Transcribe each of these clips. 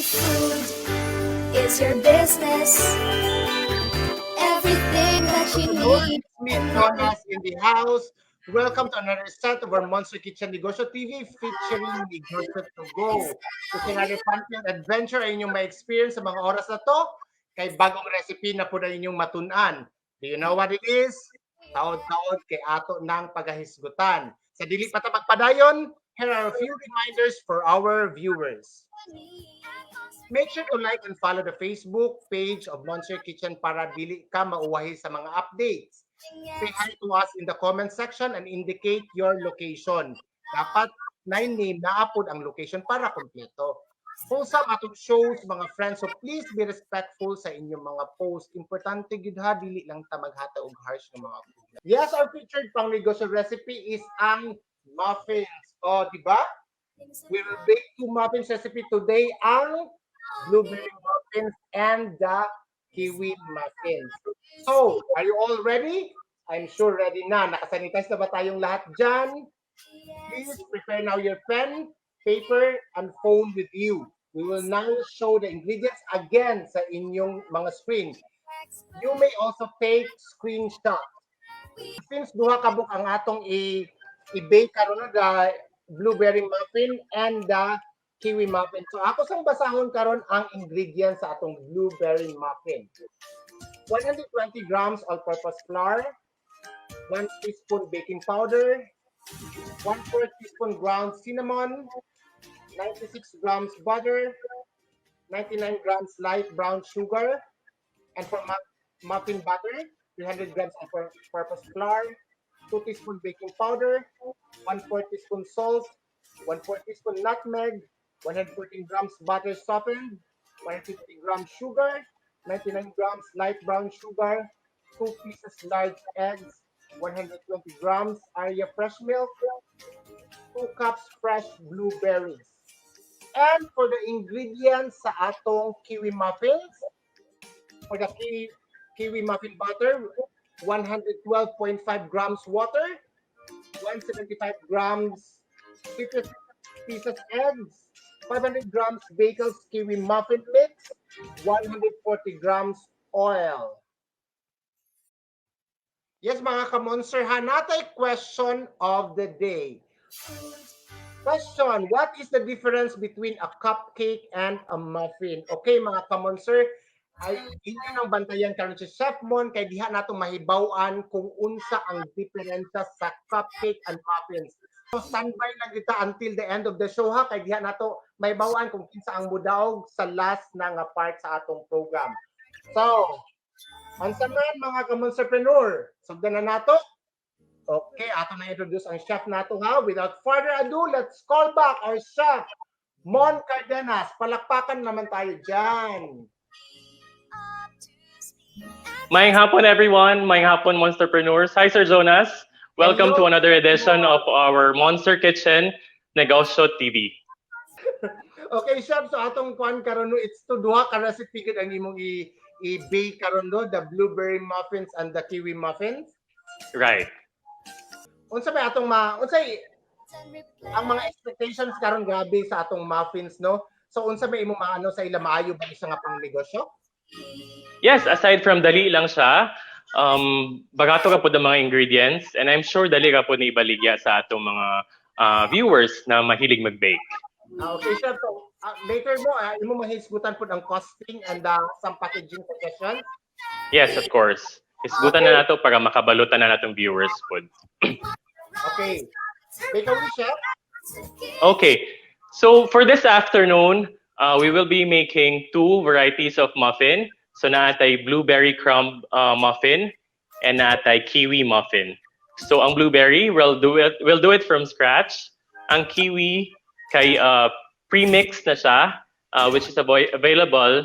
Food is your business. Everything that you need. Meet Jonas in the house. Welcome to another set of our Monster Kitchen Negosyo TV featuring Negosyo to Go. Kung sinali fun adventure ay inyong ma-experience sa mga oras na to, kay bagong recipe na po na inyong matunan. Do you know what it is? Taod-taod kay ato ng paghahisgutan. Sa dili pa ta magpadayon, here are a few reminders for our viewers. Make sure to like and follow the Facebook page of Monster Kitchen para dili ka mauwahi sa mga updates. Say hi to us in the comment section and indicate your location. Dapat name naapod ang location para kompleto. Post sa atong shows, mga friends, so please be respectful sa inyong mga post. Importante gid ha, dili lang ta maghata og harsh ng mga food. Yes, our featured pang negosyo recipe is ang muffins. O, di ba? We will bake 2 muffins recipe today, ang blueberry muffins and the kiwi muffins. So, are you all ready? I'm sure ready na. Nakasanitize na ba tayong lahat dyan? Please prepare now your pen, paper, and phone with you. We will now show the ingredients again sa inyong mga screen. You may also take screenshot. Since duha kabuk ang atong i-bake karon the blueberry muffin and the kiwi muffin. So ako sang basahon karon ang ingredients sa atong blueberry muffin. 120 grams all-purpose flour, 1 teaspoon baking powder, 1/4 teaspoon ground cinnamon, 96 grams butter, 99 grams light brown sugar, and for muffin butter, 300 grams all-purpose flour, 2 teaspoon baking powder, 1/4 teaspoon salt, 1/4 teaspoon nutmeg, 114 grams butter softened, 150 grams sugar, 99 grams light brown sugar, 2 pieces large eggs, 120 grams Arya fresh milk, 2 cups fresh blueberries. And for the ingredients sa atong kiwi muffins, for the kiwi muffin butter, 112.5 grams water, 175 grams citrus pieces eggs, 500 grams Bakel's kiwi muffin mix, 140 grams oil. Yes, mga ka-monster, hanatay question of the day. Question, what is the difference between a cupcake and a muffin? Okay, mga ka-monster, ay inyo nang bantayan karon si Chef Mon kay diha nato mahibaw-an kung unsa ang diferensya sa cupcake and muffins. So standby lang kita until the end of the show ha kay diha nato mahibaw-an kung kinsa ang mudaog sa last na nga part sa atong program. So, unsa man mga ka-monsterpreneur, sugdan na nato. Okay, ato na introduce ang chef nato ha. Without further ado, let's call back our chef Mon Cardenas. Palakpakan naman tayo diyan. Maayong hapon everyone, maayong hapon monsterpreneurs. Hi Sir Jonas, welcome to another edition of our Monster Kitchen Negosyo TV. Okay, Chef, so atong kuan karon it's to duha ka recipe gid ang imong i-bake karon the blueberry muffins and the kiwi muffins. Right. Unsa may atong unsay ang mga expectations karon grabe sa atong muffins no? So unsa may imong maano sa ila maayo ba isa nga pang negosyo? Yes, aside from dali lang siya, bagato ka po ng mga ingredients and I'm sure dali ka po na ibaligya sa atong mga viewers na mahilig mag-bake. Okay, Chef. So, later mo, imo mahisgutan po ang costing and some packaging suggestions? Yes, of course. Hisgutan na nato para makabalutan na natong viewers po. Okay. Take away, Chef. Okay. So, for this afternoon, we will be making 2 varieties of muffin. So naatay blueberry crumb muffin and naatay kiwi muffin. So ang blueberry, we'll do it from scratch. Ang kiwi kay pre-mixed na siya, which is available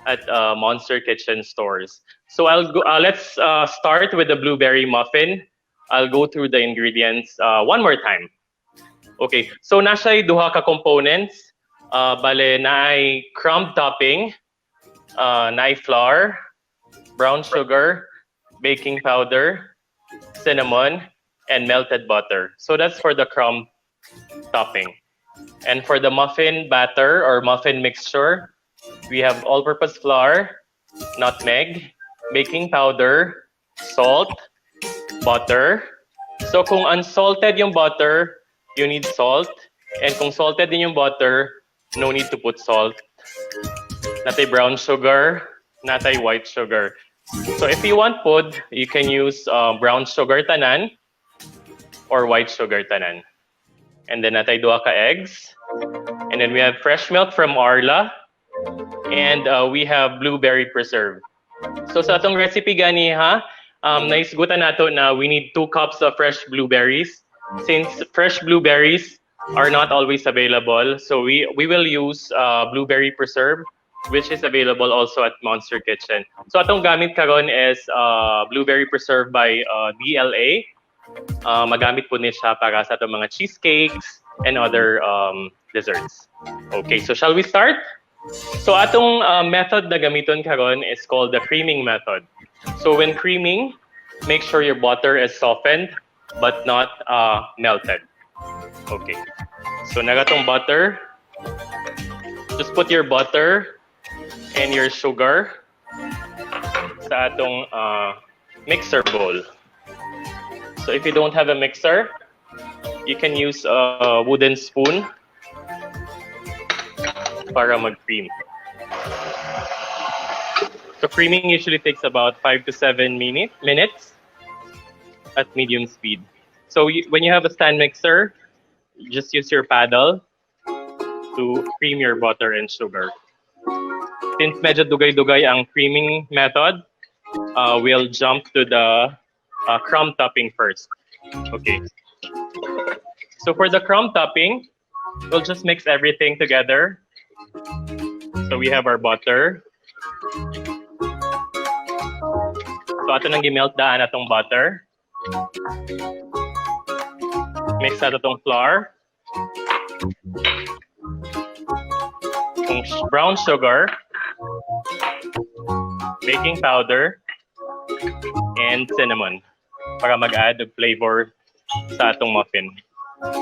at Monster Kitchen stores. So let's start with the blueberry muffin. I'll go through the ingredients one more time. Okay, so nasa duha ka components. Bale naay crumb topping, naay flour, brown sugar, baking powder, cinnamon, and melted butter. So that's for the crumb topping. And for the muffin batter or muffin mixture, We have all-purpose flour, nutmeg, baking powder, salt, butter. So kung unsalted yung butter, you need salt. And kung salted din yung butter, no need to put salt. Natay brown sugar, natay white sugar. So if you want food, you can use brown sugar tanan or white sugar tanan. And then natay duha ka eggs. And then we have fresh milk from Arla. And we have blueberry preserve. So sa atong recipe gani ha, naisgutan nato na we need 2 cups of fresh blueberries. Since fresh blueberries are not always available, so we will use blueberry preserve, which is available also at Monster Kitchen. So atong gamit karon is blueberry preserve by DLA. Magamit po niya siya para sa atong mga cheesecakes and other desserts. Okay, so shall we start? So atong method na gamiton karon is called the creaming method. So when creaming, make sure your butter is softened but not melted. Okay. So nagatong butter. Just put your butter and your sugar sa atong mixer bowl. So if you don't have a mixer, you can use a wooden spoon para mag-cream. So creaming usually takes about 5 to 7 minutes at medium speed. So when you have a stand mixer, you just use your paddle to cream your butter and sugar. Since medyo dugay-dugay ang creaming method, we'll jump to the crumb topping first. Okay. So for the crumb topping, we'll just mix everything together. So we have our butter. So ato nang gimelt daan atong butter. Mix ato tong flour. Tong brown sugar, baking powder, and cinnamon para mag-add of flavor sa atong muffin.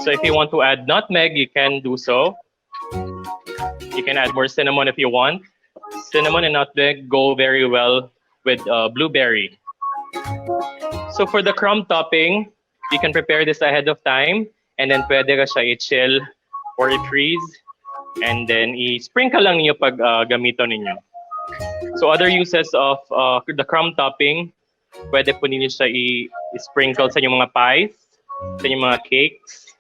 So if you want to add nutmeg, you can do so. You can add more cinnamon if you want. Cinnamon and nutmeg go very well with blueberry. So for the crumb topping, you can prepare this ahead of time and then pwede ka siya i-chill or i-freeze and then i-sprinkle lang niyo pag gamito ninyo. So other uses of the crumb topping, pwede po ninyo siya i-sprinkle sa inyong mga pies, sa inyong mga cakes.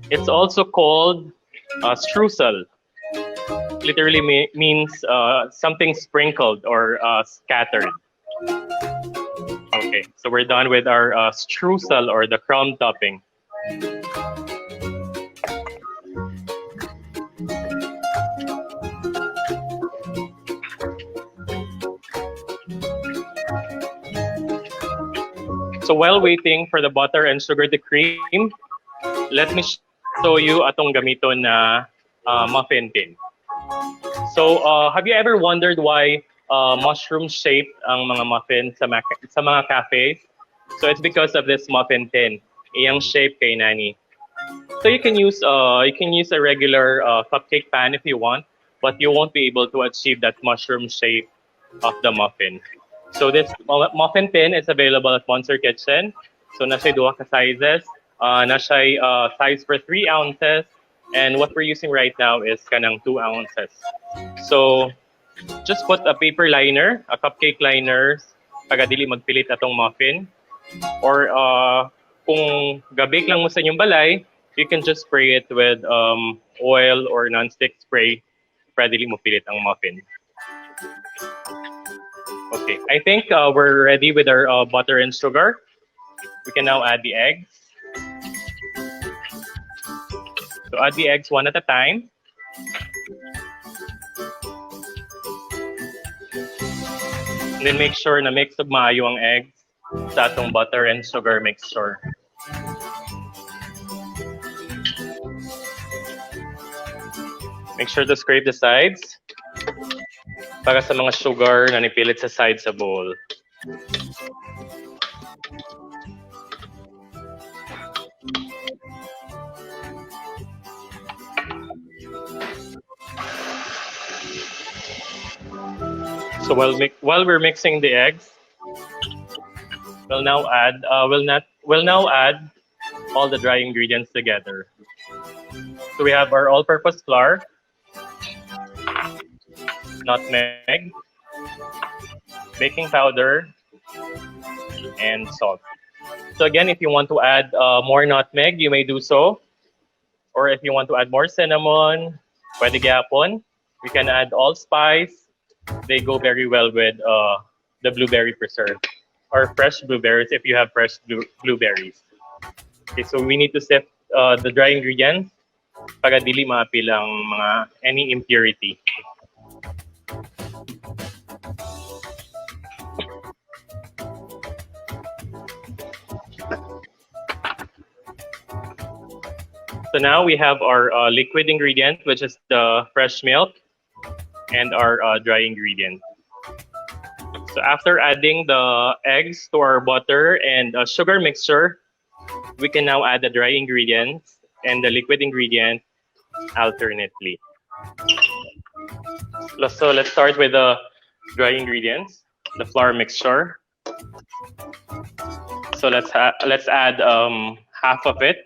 It's also called streusel. Literally means something sprinkled or scattered. Okay, so we're done with our streusel or the crumb topping. So while waiting for the butter and sugar to cream, let me show you atong gamiton na muffin tin. So have you ever wondered why mushroom shaped ang mga muffin sa mga cafes? So it's because of this muffin tin. Iyang shape kay nani. So you can use a regular cupcake pan if you want, but you won't be able to achieve that mushroom shape of the muffin. So this muffin tin is available at Monster Kitchen. So nasa duha ka sizes. Nasa size for 3 ounces. And what we're using right now is kanang 2 ounces. So just put a paper liner, a cupcake liner, pagadili magpilit atong muffin. Or kung gabake lang mo sa inyong balay, you can just spray it with oil or non-stick spray para dili mo pilit ang muffin. Okay, I think we're ready with our butter and sugar. We can now add the eggs. So add the eggs one at a time. And then make sure na mix ug maayo ang eggs sa atong butter and sugar mixture. Make sure to scrape the sides para sa mga sugar na nipilit sa sides sa bowl. So while we're mixing the eggs, we'll now add all the dry ingredients together. So we have our all-purpose flour, nutmeg, baking powder, and salt. So again, if you want to add more nutmeg, you may do so. Or if you want to add more cinnamon, pwede gyapon. We can add allspice. They go very well with the blueberry preserve or fresh blueberries if you have fresh blueberries. Okay, so we need to sift the dry ingredients para dili maapil ang mga any impurity. So now we have our liquid ingredient, which is the fresh milk, and our dry ingredient. So after adding the eggs to our butter and sugar mixture, we can now add the dry ingredients and the liquid ingredient alternately. So let's start with the dry ingredients, the flour mixture. So let's add half of it.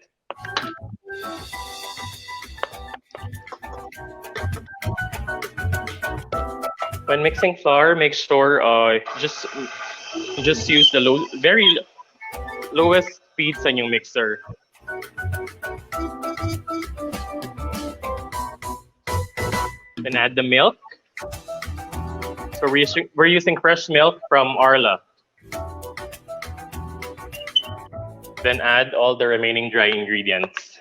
When mixing flour, make sure just use the very lowest speed sa inyong mixer. Then add the milk. So we're using fresh milk from Arla. Then add all the remaining dry ingredients.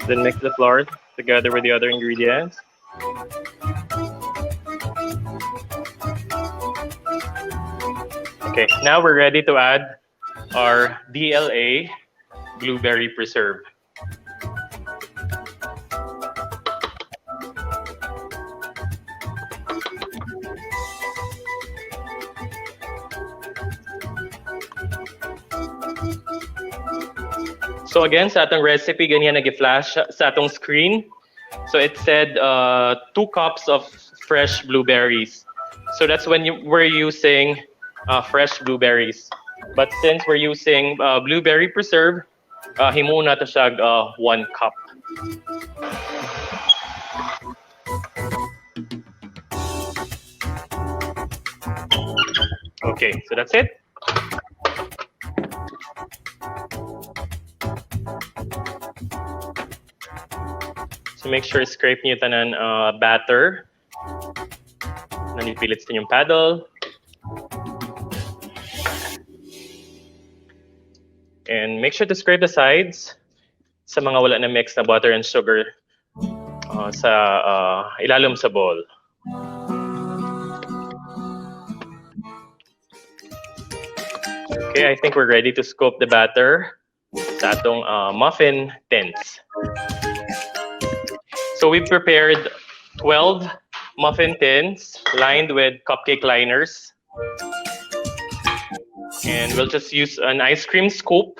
Then mix the flour together with the other ingredients. Okay, now we're ready to add our DLA blueberry preserve. So again, sa atong recipe, ganyan nag-flash sa atong screen. So it said 2 cups of fresh blueberries. So that's when we're using fresh blueberries. But since we're using blueberry preserve, himo na to siya 1 cup. Okay, so that's it. So make sure scrape niyo tanan batter. Nanipilit sa inyong paddle. And make sure to scrape the sides sa mga wala na mix na butter and sugar sa ilalim sa bowl. Okay, I think we're ready to scoop the batter sa atong muffin tins. So we've prepared 12 muffin tins lined with cupcake liners. And we'll just use an ice cream scoop.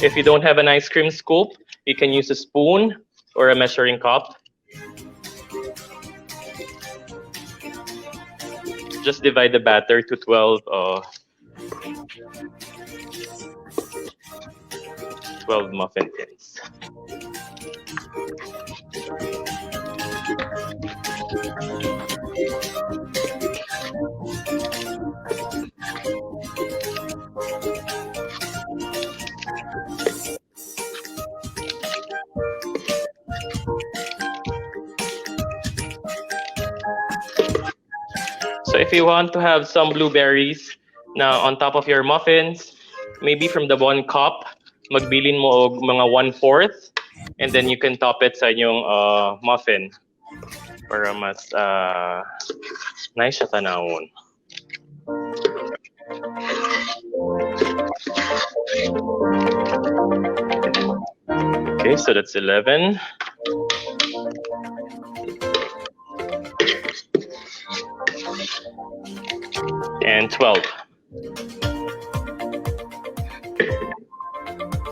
If you don't have an ice cream scoop, you can use a spoon or a measuring cup. Just divide the batter to 12 muffin tins. So if you want to have some blueberries na on top of your muffins, maybe from the 1 cup, magbilin mo og mga 1/4, and then you can top it sa inyong muffin para mas nice siya tanawon. Okay, so that's 11. and 12.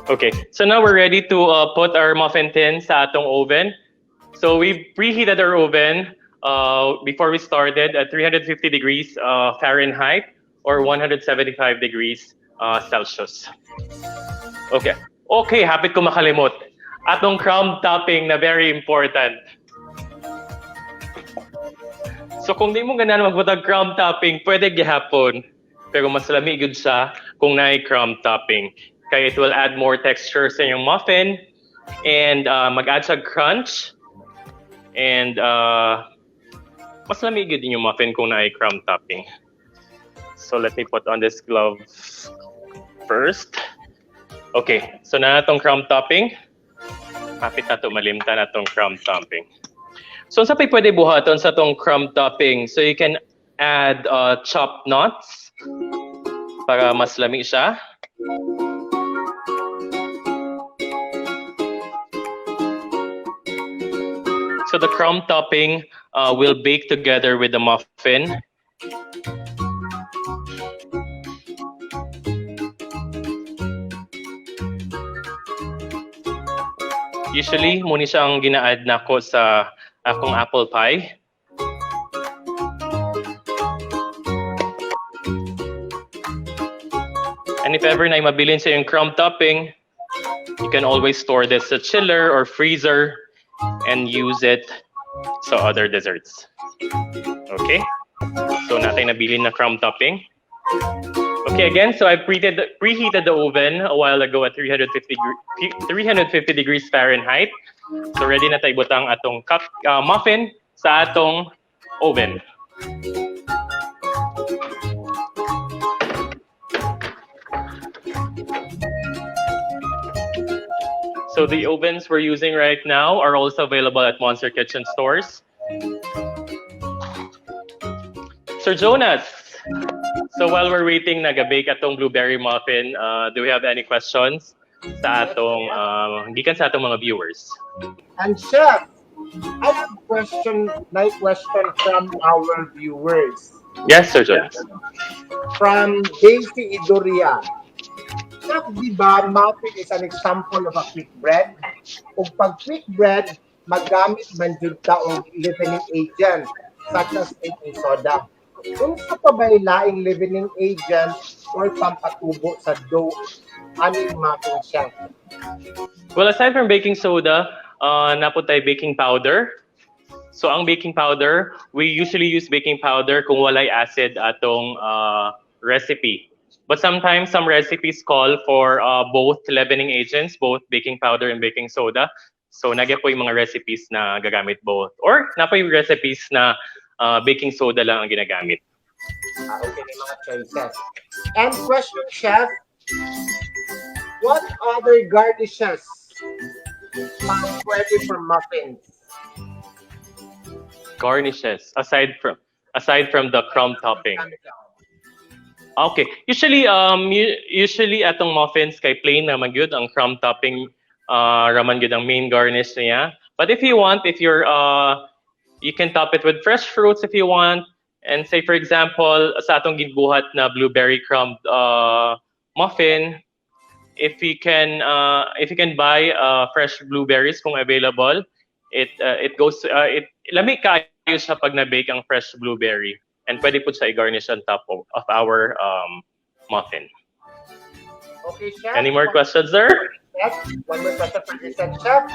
Okay, so now we're ready to put our muffin tin sa atong oven. So we preheated our oven before we started at 350 degrees Fahrenheit or 175 degrees Celsius. Okay. Okay, hapit ko makalimot. Atong crumb topping na very important. So kung di mo ganan magbutag crumb topping, pwede gihapon. Pero mas lamig yun siya kung naay crumb topping. Kaya it will add more texture sa inyong muffin and mag-add sa crunch. And mas lamig yun yung muffin kung naay crumb topping. So let me put on this glove first. Okay, so na natong crumb topping. Hapit na ito, malimta na itong crumb topping. So sa pwede buhaton sa itong crumb topping, so you can add chopped nuts para mas lamig siya. So the crumb topping will bake together with the muffin. Usually, muna siyang gina-add na ko sa akong apple pie. And if ever na mabilin sa yung crumb topping, you can always store this sa chiller or freezer and use it sa other desserts. Okay? So, natin nabilin na crumb topping. Okay, again, so I preheated the oven a while ago at 350 degrees Fahrenheit. So, ready na tayo butang atong muffin sa atong oven. So the ovens we're using right now are also available at Monster Kitchen stores. Sir Jonas, so while we're waiting, nag-bake atong blueberry muffin, do we have any questions sa atong gikan sa atong mga viewers? And Chef, I have my question from our viewers. Yes, Sir Jonas. From Daisy Idoria. Chef, di ba, muffin is an example of a quick bread? Kung pag quick bread, magamit man jud ta og leavening agent such as baking soda. Kung sa pa ba laing leavening agent or pampatubo sa dough, anong muffin siya? Well, aside from baking soda, napod tayo baking powder. So ang baking powder, we usually use baking powder kung walay acid atong recipe. But sometimes some recipes call for both leavening agents, both baking powder and baking soda. So nagya po yung mga recipes na gagamit both. Or na po yung recipes na baking soda lang ang ginagamit. Okay, may mga choices. And question, Chef, what other garnishes pwede for muffins? Garnishes aside from the crumb topping. Okay. Usually atong muffins kay plain naman gyud ang crumb topping raman gyud ang main garnish niya. But if you want, you can top it with fresh fruits if you want. And say for example, sa atong gibuhat na blueberry crumb muffin, if you can buy fresh blueberries kung available, it goes lami kayo siya pag na-bake ang fresh blueberry. And pwede po siya i-garnish on top of our muffin. Okay, Chef. Any more questions there? Yes, one more question for this Chef.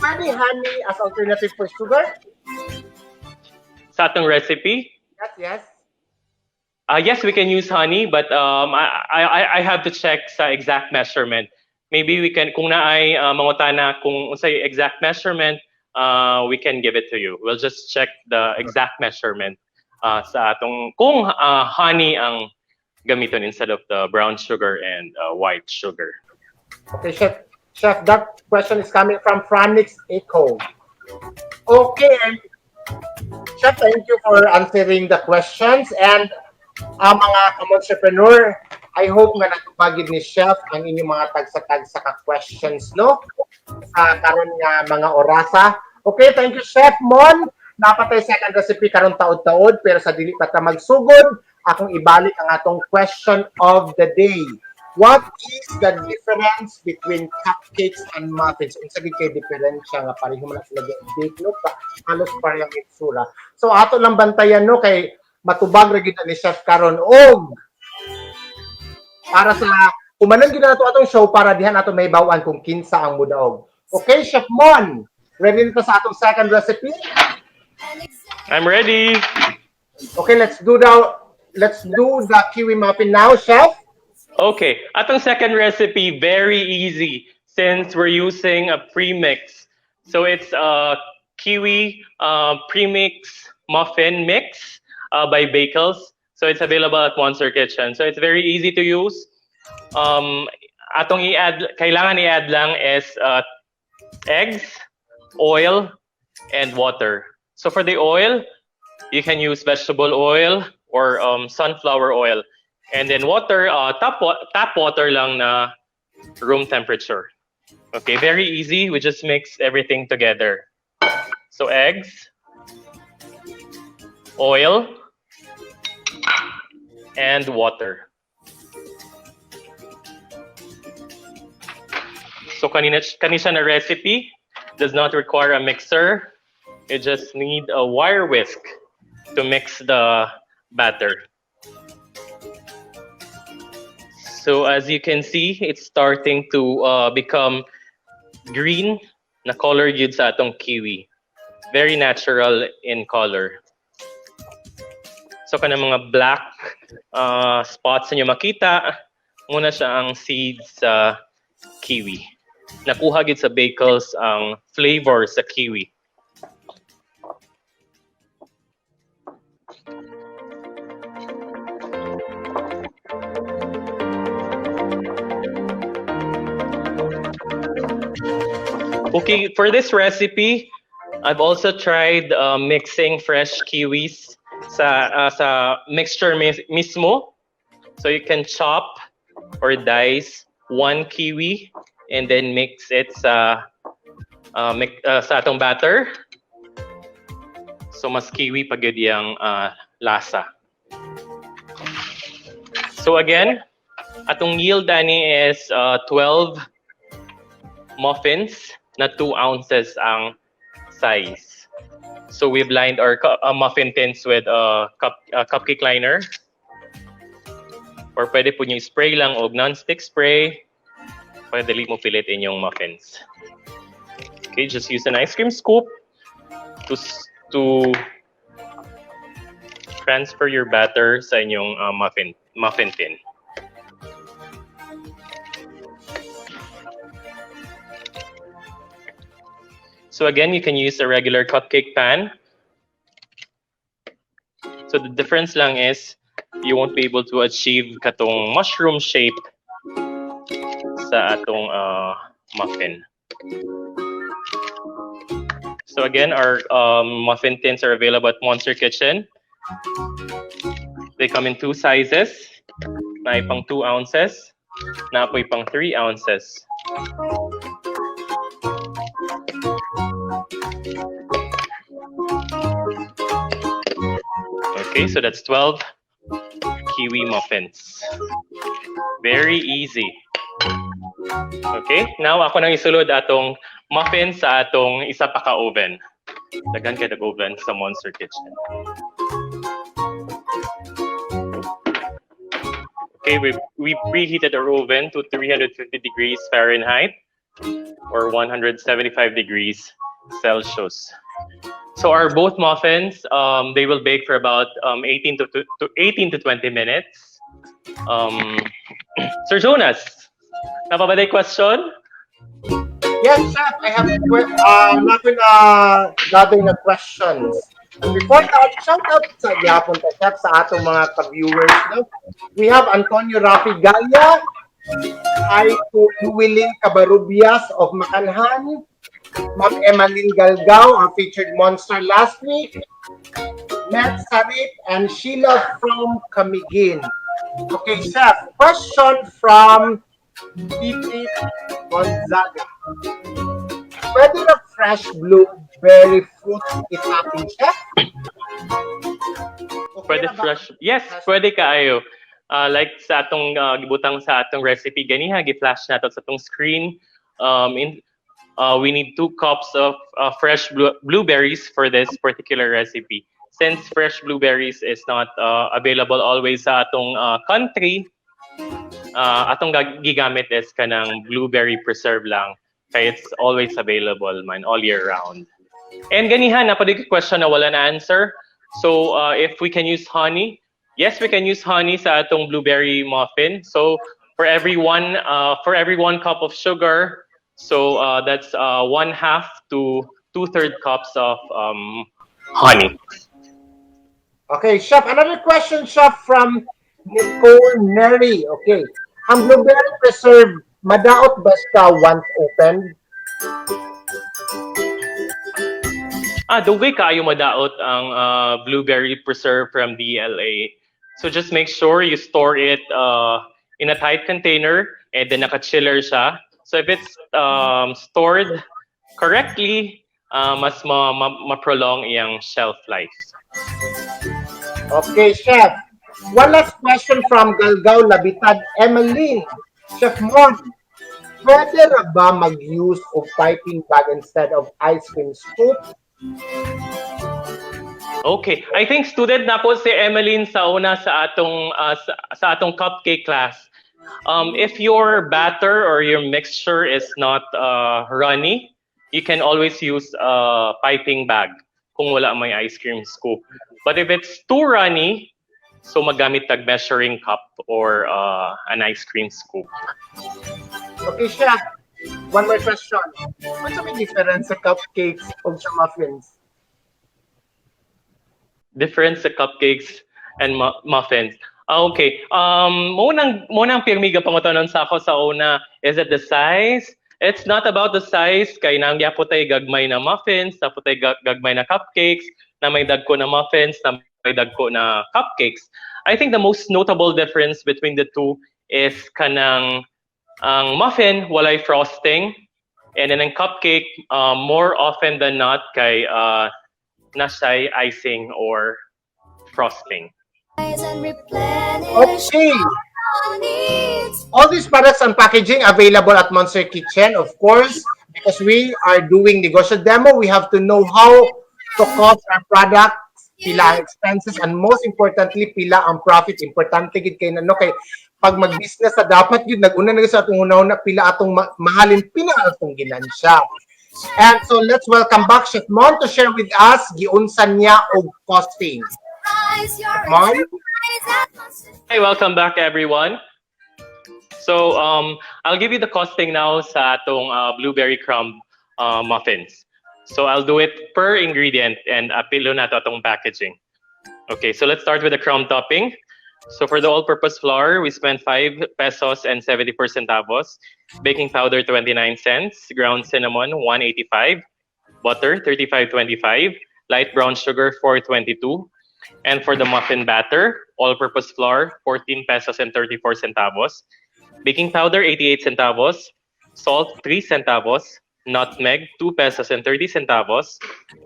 Pwede honey as alternative for sugar? Sa atong recipe? Yes. Yes, we can use honey, but I have to check sa exact measurement. Maybe we can, kung naay mangutana kung unsay exact measurement, we can give it to you. We'll just check the exact measurement. Sa atong kung honey ang gamiton instead of the brown sugar and white sugar. Okay, Chef, that question is coming from Franix Echo. Okay, Chef, thank you for answering the questions. And mga entrepreneur, I hope nga natupagid ni Chef ang inyong mga tagsa-tagsa ka questions, no? Sa karon nga mga orasa. Okay, thank you, Chef Mon. Napatay second recipe karon taod-taod pero sa dili pa ta magsugod akong ibalik ang atong question of the day. What is the difference between cupcakes and muffins? Kung sabi kay diferensya nga pareho man sila bake no, halos parehong itsura. So ato lang bantayan no kay matubag ra gid ni Chef karon og para sa kumanan gid nato atong show para dihan ato may bawaan kung kinsa ang mudaog. Okay, Chef Mon, ready na sa atong second recipe? I'm ready. Okay, let's do the kiwi muffin now, Chef. Okay, atong second recipe, very easy since we're using a premix. So it's a kiwi premix muffin mix by Bakels. So it's available at Monster Kitchen. So it's very easy to use. Kailangan i-add lang is eggs, oil, and water. So for the oil, you can use vegetable oil or sunflower oil. And then water, tap water lang na room temperature. Okay, very easy. We just mix everything together. So eggs, oil, and water. So kanina siya na recipe does not require a mixer. You just need a wire whisk to mix the batter. So as you can see, it's starting to become green na color yun sa atong kiwi. Very natural in color. So kanang mga black spots na nyo makita, muna siya ang seeds sa kiwi. Nakuha gid sa Bakels ang flavor sa kiwi. Okay, for this recipe, I've also tried mixing fresh kiwis sa mixture mismo. So you can chop or dice one kiwi and then mix it sa atong batter. So mas kiwi pag yun yung lasa. So again, atong yield ani is 12 muffins na 2 ounces ang size. So we've lined our muffin tins with a cupcake liner. Or pwede po nyo spray lang o non-stick spray. Pwede dali mo filet inyong muffins. Okay, just use an ice cream scoop to transfer your batter sa inyong muffin tin. So again, you can use a regular cupcake pan. So the difference lang is you won't be able to achieve katong mushroom shape sa atong muffin. So again, our muffin tins are available at Monster Kitchen. They come in 2 sizes. Naay pang 2 ounces. Naapoy pang 3 ounces. Okay, so that's 12 kiwi muffins. Very easy. Okay, now ako nang isulod atong muffin sa atong isa pa ka oven. Dagan kay oven sa Monster Kitchen. Okay, we preheated our oven to 350 degrees Fahrenheit or 175 degrees Celsius. So our both muffins, they will bake for about 18 to 20 minutes. Sir Jonas, napabaday question? Yes, Chef. I have gathering the questions. And before that, shout out sa gyapon ta Chef sa atong mga viewers. No? We have Antonio Rafi Gaya, Aiko Luwilin Cabarubias of Makanhan, Ma'am Emalyn Galgao, our featured monster last week, Matt Sarip, and Sheila from Camiguin. Okay, Chef, question from Pipi Gonzaga. Pwede na fresh blueberry fruit itapin, Chef? Okay Pwede ra ba? fresh. Yes, pwede kaayo. Like sa atong gibutang sa atong recipe ganiha gi-flash nato sa atong screen. We need 2 cups of fresh blueberries for this particular recipe. Since fresh blueberries is not available always sa atong country, atong gigamit is kanang blueberry preserve lang. Kaya it's always available man all year round. And ganihan, napadig question na wala na answer. So if we can use honey, yes, we can use honey sa atong blueberry muffin. So for every one cup of sugar, so that's 1/2 to 2/3 cups of honey. Okay, Chef. Another question, Chef, from Nicole Neri. Okay. Ang blueberry preserve, madaot ba siya once opened? The way kaayo madaot ang blueberry preserve from DLA. So just make sure you store it in a tight container and then naka-chiller siya. So if it's stored correctly, mas ma-prolong iyang shelf life. Okay, Chef. One last question from Galgao Labitad, Emmeline. Chef Mon, pwede ra ba mag-use of piping bag instead of ice cream scoop? Okay, I think student na po si Emeline sa una sa atong cupcake class. If your batter or your mixture is not runny, you can always use a piping bag kung wala may ice cream scoop. But if it's too runny, so magamit tag measuring cup or an ice cream scoop. Okay, Chef. One more question. What's the difference sa cupcakes o sa muffins? Difference sa cupcakes and muffins. Okay. Mo nang pirmiga pangutonon sa ako sa una, is it the size? It's not about the size kay nang po tay gagmay na muffins, tapos tay gagmay na cupcakes, na may dagko na muffins, na may dagko na cupcakes. I think the most notable difference between the two is kanang ang muffin walay frosting, and then ang cupcake more often than not kay nasay icing or frosting. And replenish Okay. our needs. All these products and packaging available at Monster Kitchen, of course, because we are doing negosyo demo, we have to know how to cost our products, pila ang expenses, and most importantly, pila ang profit. Importante gid kay no kay pag mag-business sa dapat yun, nag-una na sa atong una pila atong mahalin, pila atong ginansya. And so let's welcome back Chef Mon to share with us giunsan niya og costing. Rise your Mon? eyes at once. Hi, welcome back everyone. So I'll give you the costing now sa atong blueberry crumb muffins. So I'll do it per ingredient and apilo na to atong packaging. Okay, so let's start with the crumb topping. So for the all-purpose flour, we spent 5 pesos and 74 centavos. Baking powder, 29 cents. Ground cinnamon, 185. Butter, 35.25. Light brown sugar, 4.22. And for the muffin batter, all-purpose flour, 14 pesos and 34 centavos. Baking powder, 88 centavos. Salt, 3 centavos. Nutmeg, 2 pesos and 30 centavos.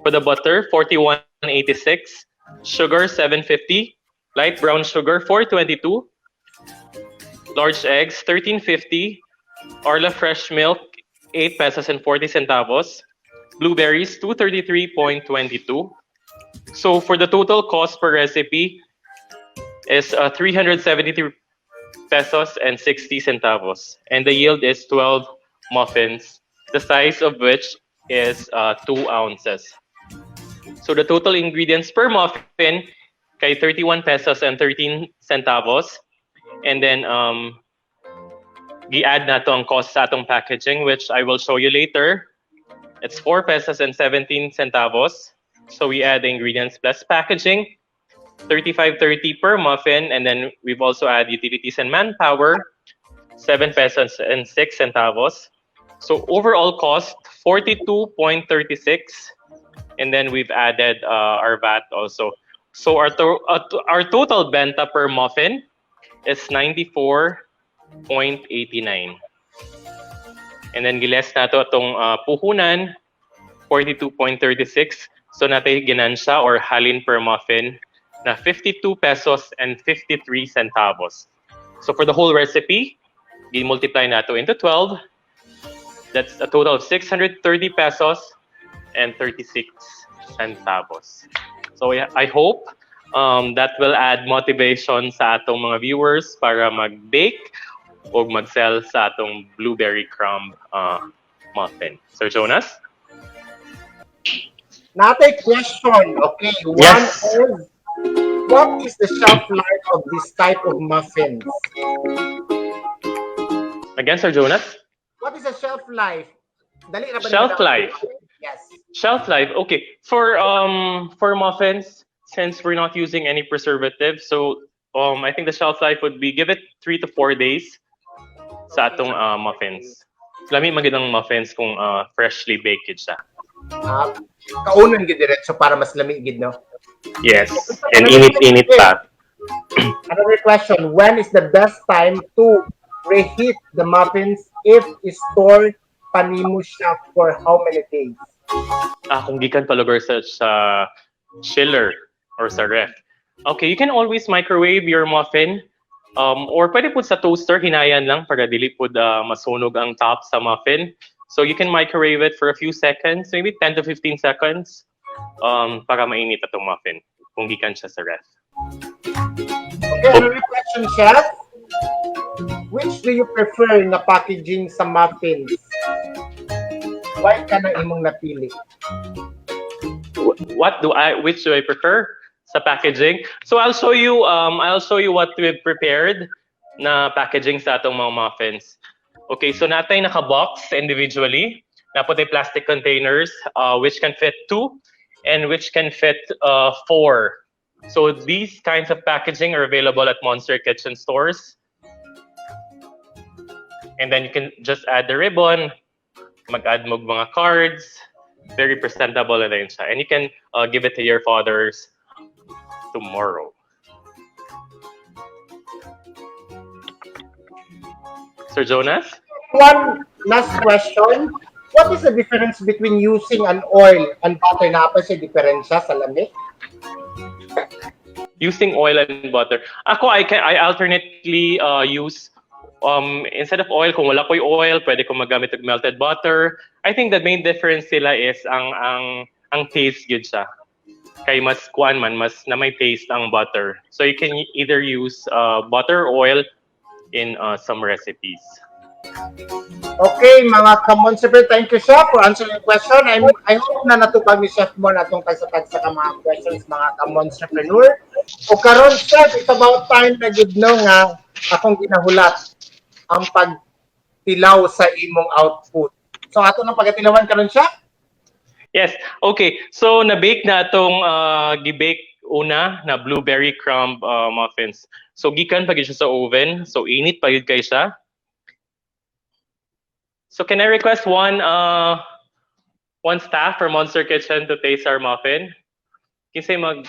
For the butter, 41.86. Sugar, 7.50. Light brown sugar, 4.22. Large eggs, 13.50. Arla fresh milk, 8 pesos and 40 centavos. Blueberries, 233.22. So for the total cost per recipe is 373 pesos and 60 centavos. And the yield is 12 muffins, the size of which is 2 ounces. So the total ingredients per muffin kay 31 pesos and 13 centavos. And then gi-add na to ang cost sa atong packaging, which I will show you later. It's 4 pesos and 17 centavos. So we add the ingredients plus packaging, 35.30 per muffin, and then we've also added utilities and manpower, 7 pesos and 6 centavos. So overall cost 42.36, and then we've added our VAT also. So our total benta per muffin is 94.89. And then giles nato atong puhunan, 42.36. So natay ginansya or halin per muffin na 52 pesos and 53 centavos. So for the whole recipe, i-multiply nato into 12. That's a total of 630 pesos and 36 centavos. So I hope that will add motivation sa atong mga viewers para mag-bake o mag-sell sa atong blueberry crumb muffin. Sir Jonas? Natay question. Okay, Yes. what is the shelf life of this type of muffins? Again, Sir Jonas? What is the shelf life? Dali na ba Shelf nila- life. Yes. Shelf life. Okay. For muffins, since we're not using any preservatives, so I think the shelf life would be give it 3 to 4 days sa atong muffins. Lami magandang muffins kung freshly baked siya. Kaunon gid diretso para mas lami gid, no? Yes. And init-init pa. Another question, when is the best time to reheat the muffins if store panimo siya for how many days? Kung gikan pa lugar sa chiller or sa ref. Okay, you can always microwave your muffin. Or pwede po sa toaster, hinayan lang para dili po masunog ang top sa muffin. So you can microwave it for a few seconds, maybe 10 to 15 seconds, para mainit atong muffin kung gikan siya sa ref. Okay, another question, Chef. Which do you prefer na packaging sa muffins? Why ka na imong napili? Which do I prefer sa packaging? So I'll show you what we've prepared na packaging sa atong mga muffins. Okay, so natay naka-box individually. Naputay plastic containers which can fit 2 and which can fit 4. So these kinds of packaging are available at Monster Kitchen stores. And then you can just add the ribbon, mag-add mo mga cards, very presentable na rin siya. And you can give it to your fathers tomorrow. Sir Jonas? One last question. What is the difference between using an oil and butter? Na pa siya diferensya sa lamig? Using oil and butter. Ako, I alternately use instead of oil, kung wala ko'y oil, pwede ko magamit ng melted butter. I think the main difference sila is ang taste yun siya. Kay mas kuan man, mas na may taste ang butter. So you can either use butter or oil in some recipes. Okay, mga ka-Monster, thank you, Chef, for answering the question. I hope na natupag ni Chef mo na itong tagsa-tagsa ka mga questions, mga ka-Monsterpreneur. O karon, Chef, it's about time na good no nga akong ginahulat ang pagtilaw sa imong output. So, ato nang pagatilawan karon, Chef? Yes. Okay. So na-bake na itong gi-bake una na blueberry crumb muffins. So gikan pa gyud siya sa oven. So init pa gyud kay siya. So can I request one staff from Monster Kitchen to taste our muffin? Kinsay mag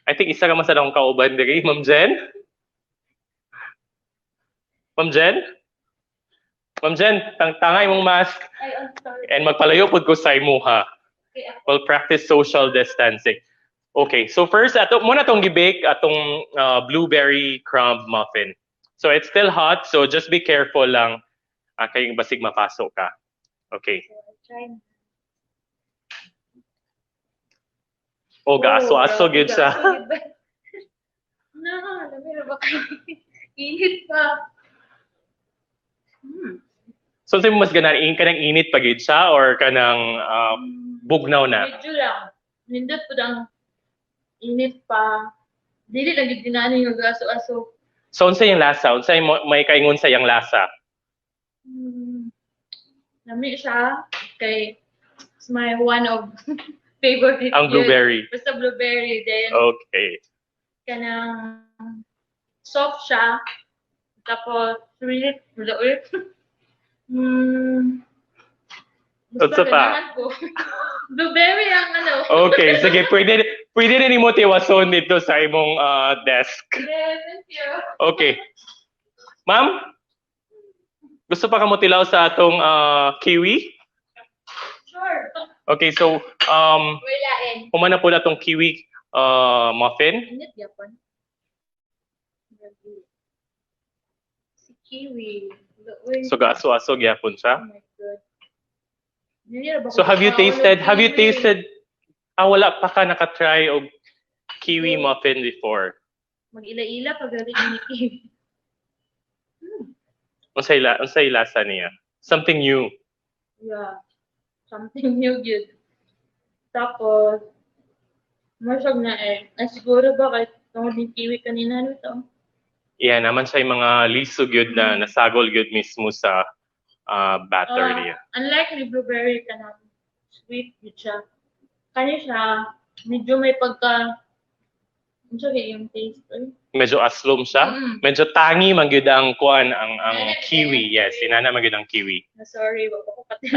I think isa ka man sa akong kauban diri, Ma'am Jen? Ma'am Jen? Ma'am Jen, tangtangay mong mask and magpalayo pud ko sa imuha. We'll practice social distancing. Okay, so first muna tong gi-bake atong blueberry crumb muffin. So it's still hot, so just be careful lang kay basig mapasok ka. Okay. Oh, aso gyud siya. No, lamira ba kayo? Init pa. So sa mas ganahin kanang init pa gyud siya or kanang bugnaw na? Medyo lang. Nindot po ang init pa. Dili lang yung dinani yung aso-aso. So unsa yung lasa? Unsa yung may kaingon sa yung lasa? Lami siya. Kay it's my one of favorite. Ang blueberry. Basta blueberry. Then, Okay. kanang soft siya. Tapos, sweet. Ulit. Unsa pa? Blueberry ang ano. Okay, sige, pwede rin mo tiwason dito sa imong desk. Yes, thank you. Okay. Ma'am, gusto pa ka mo tilaw sa atong kiwi? Sure. Okay, so Walain. humana po na tong kiwi muffin. Init yapon. Si Kiwi. Uy. So aso-aso gyapon Oh siya. my God. Dili ra ba So ko have you makaon tasted ng have you kiwi? tasted wala pa ka nakatry og kiwi muffin before? Mag-ila-ila pag galing ni Kiwi. Unsay lasa niya? Something new. Yeah. Something new yun. Tapos, masag na eh. Ay, siguro ba kahit tungod ni Kiwi kanina nito? Iya naman siya yung mga lisog yun na nasagol yun mismo sa batter niya. Unlike ni blueberry ka na sweet yun siya. Kanya siya, medyo may pagka, ano siya yung taste? Medyo aslom siya. Medyo tangi man gyud ang kuan ang kiwi. Yes, inana man gyud ang kiwi. Sorry, wag ko katin.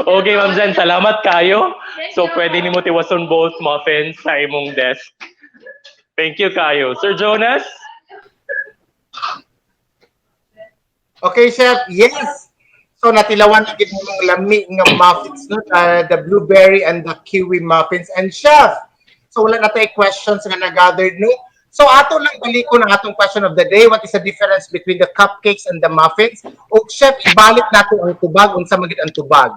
Okay, Ma'am Jen, salamat kayo. Thank So you. pwede nimo tiwason both muffins sa imong desk. Thank you kayo. Sir Jonas? Okay, Chef. Yes. So natilawan na gid mong lami nga muffins, no? The blueberry and the kiwi muffins. And Chef, so wala na tayo questions nga na-gathered, no? So ato lang baliko ng atong question of the day. What is the difference between the cupcakes and the muffins? O Chef, ibalik nato ang tubag. Unsa man gid ang tubag?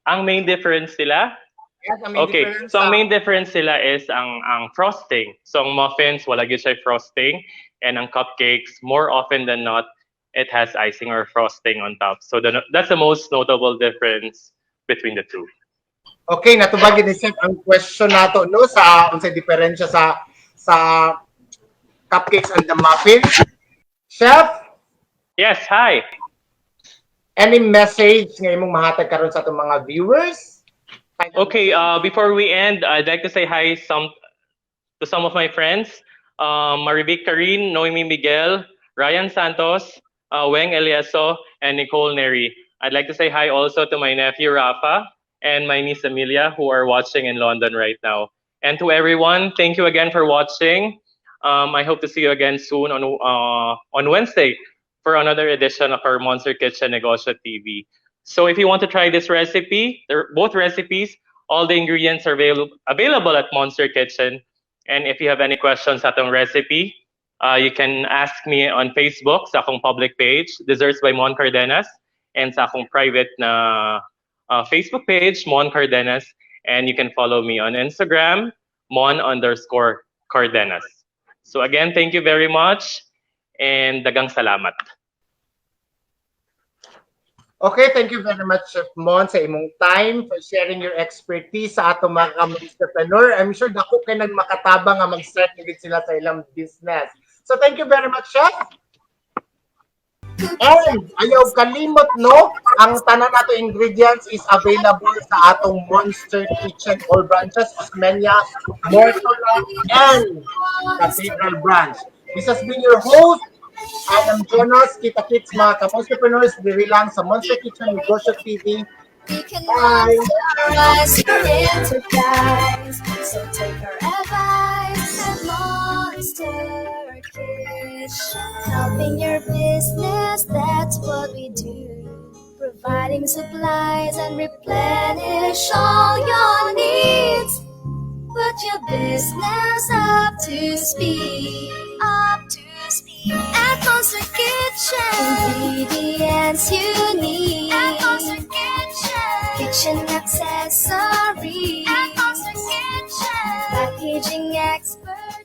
Ang main difference nila? Yes, ang main Okay, difference so ang sa- main difference sila is ang frosting. So ang muffins, wala gyud siya frosting. And ang cupcakes, more often than not, it has icing or frosting on top. So that's the most notable difference between the two. Okay, natubag ni Chef ang question nato, no? Sa unsay diferensya sa cupcakes and the muffins. Chef, Yes, hi. any message nga imong mahatag karon sa atong mga viewers? Okay, before we end, I'd like to say hi to some of my friends. Maribik Karin, Noemi Miguel, Ryan Santos, Weng Elieso, and Nicole Neri. I'd like to say hi also to my nephew Rafa and my niece Amelia, who are watching in London right now. And to everyone, thank you again for watching. I hope to see you again soon on Wednesday for another edition of our Monster Kitchen Negosyo TV. So if you want to try this recipe, both recipes, all the ingredients are available at Monster Kitchen. And if you have any questions sa atong recipe, you can ask me on Facebook sa akong public page, Desserts by Mon Cardenas, and sa akong private na Facebook page, Mon Cardenas. And you can follow me on Instagram, Mon_Cardenas. So again, thank you very much, and dagang salamat. Okay, thank you very much, Chef Mon, sa imong time for sharing your expertise sa atong mga entrepreneur. I'm sure dako kay nagmakatabang nga mag-start nigit sila sa ilang business. So thank you very much, Chef. And ayaw kalimot, no? Ang tanan nato ingredients is available sa atong Monster Kitchen all branches, Osmeña, Mortola, and Cathedral branch. This has been your host. I am Jonas, kita-kits mga ka-entrepreneurs, diri lang sa Monster Kitchen Negosyo TV. We can Bye. monetize your enterprise. So take our advice and Monster Kitchen. Helping your business, that's what we do. Providing supplies and replenish all your needs. Put your business up to speed. Up to speed. At Monster Kitchen. Ingredients you need. At Monster Kitchen. Kitchen accessories. At Monster Kitchen. Packaging expertise.